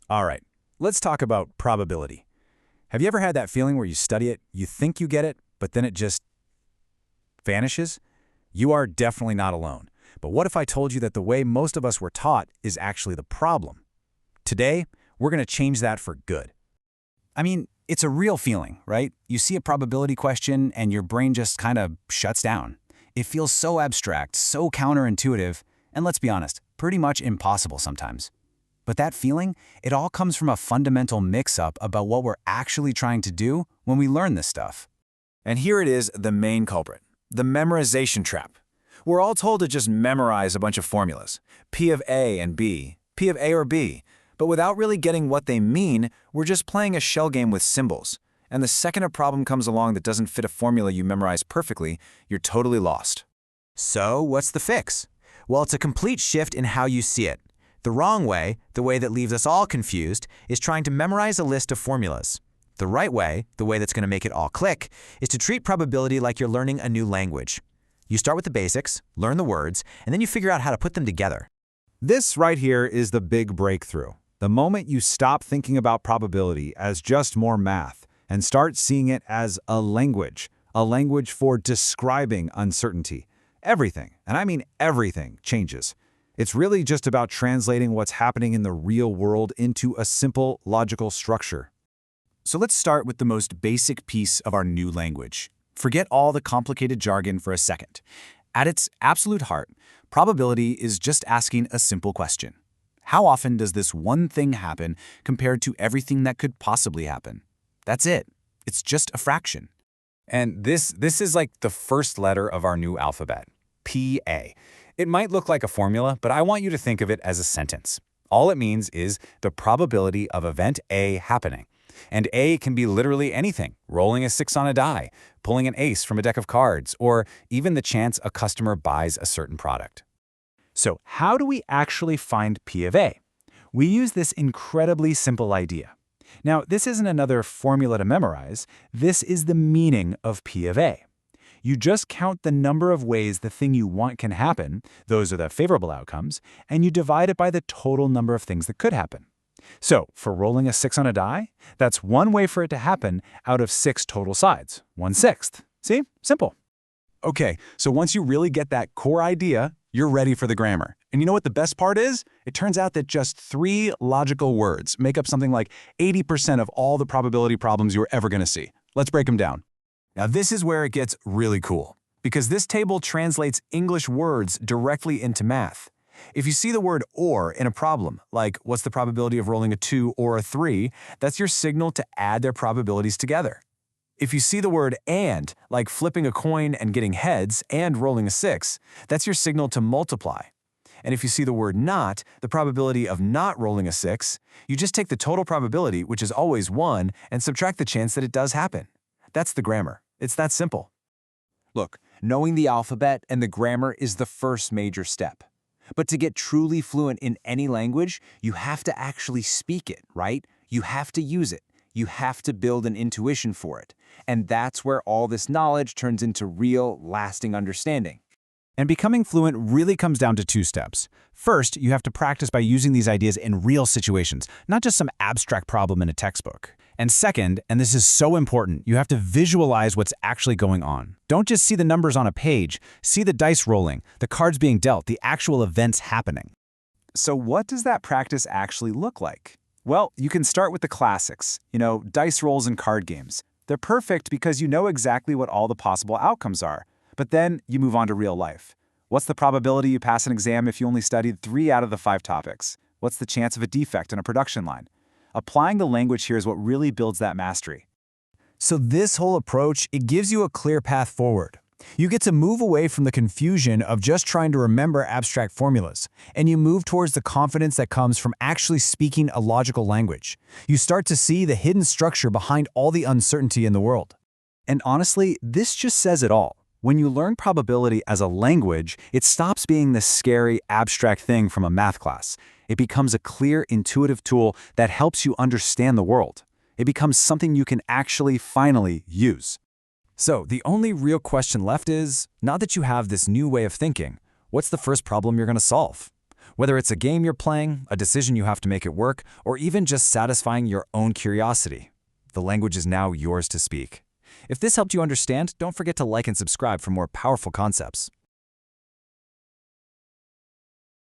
All right, let's talk about probability. Have you ever had that feeling where you study it, you think you get it, but then it just vanishes? You are definitely not alone. But what if I told you that the way most of us were taught is actually the problem? Today, we're going to change that for good. I mean, it's a real feeling, right? You see a probability question and your brain just kind of shuts down. It feels so abstract, so counterintuitive, and let's be honest, pretty much impossible sometimes. But that feeling, it all comes from a fundamental mix-up about what we're actually trying to do when we learn this stuff. And here it is, the main culprit, the memorization trap. We're all told to just memorize a bunch of formulas, P of A and B, P of A or B, but without really getting what they mean, we're just playing a shell game with symbols. And the second a problem comes along that doesn't fit a formula you memorized perfectly, you're totally lost. So, what's the fix? Well, it's a complete shift in how you see it. The wrong way, the way that leaves us all confused, is trying to memorize a list of formulas. The right way, the way that's going to make it all click, is to treat probability like you're learning a new language. You start with the basics, learn the words, and then you figure out how to put them together. This right here is the big breakthrough. The moment you stop thinking about probability as just more math and start seeing it as a language for describing uncertainty, everything, and I mean everything, changes. It's really just about translating what's happening in the real world into a simple, logical structure. So let's start with the most basic piece of our new language. Forget all the complicated jargon for a second. At its absolute heart, probability is just asking a simple question. How often does this one thing happen compared to everything that could possibly happen? That's it. It's just a fraction. And this is like the first letter of our new alphabet, PA. It might look like a formula, but I want you to think of it as a sentence. All it means is the probability of event A happening. And A can be literally anything, rolling a 6 on a die, pulling an ace from a deck of cards, or even the chance a customer buys a certain product. So how do we actually find P of A? We use this incredibly simple idea. Now, this isn't another formula to memorize. This is the meaning of P of A. You just count the number of ways the thing you want can happen, those are the favorable outcomes, and you divide it by the total number of things that could happen. So, for rolling a 6 on a die, that's one way for it to happen out of 6 total sides, 1/6. See? Simple. Okay, so once you really get that core idea, you're ready for the grammar. And you know what the best part is? It turns out that just 3 logical words make up something like 80% of all the probability problems you're ever going to see. Let's break them down. Now this is where it gets really cool, because this table translates English words directly into math. If you see the word or in a problem, like what's the probability of rolling a 2 or a 3, that's your signal to add their probabilities together. If you see the word and, like flipping a coin and getting heads and rolling a 6, that's your signal to multiply. And if you see the word not, the probability of not rolling a 6, you just take the total probability, which is always 1, and subtract the chance that it does happen. That's the grammar. It's that simple. Look, knowing the alphabet and the grammar is the first major step. But to get truly fluent in any language, you have to actually speak it, right? You have to use it. You have to build an intuition for it. And that's where all this knowledge turns into real, lasting understanding. And becoming fluent really comes down to 2 steps. First, you have to practice by using these ideas in real situations, not just some abstract problem in a textbook. And second, and this is so important, you have to visualize what's actually going on. Don't just see the numbers on a page, see the dice rolling, the cards being dealt, the actual events happening. So what does that practice actually look like? Well, you can start with the classics, dice rolls and card games. They're perfect because you know exactly what all the possible outcomes are. But then you move on to real life. What's the probability you pass an exam if you only studied 3 out of the 5 topics? What's the chance of a defect in a production line? Applying the language here is what really builds that mastery. So this whole approach, it gives you a clear path forward. You get to move away from the confusion of just trying to remember abstract formulas, and you move towards the confidence that comes from actually speaking a logical language. You start to see the hidden structure behind all the uncertainty in the world. And honestly, this just says it all. When you learn probability as a language, it stops being this scary, abstract thing from a math class. It becomes a clear, intuitive tool that helps you understand the world. It becomes something you can actually finally use. So the only real question left is, now that you have this new way of thinking, what's the first problem you're going to solve? Whether it's a game you're playing, a decision you have to make at work, or even just satisfying your own curiosity, the language is now yours to speak. If this helped you understand, don't forget to like and subscribe for more powerful concepts.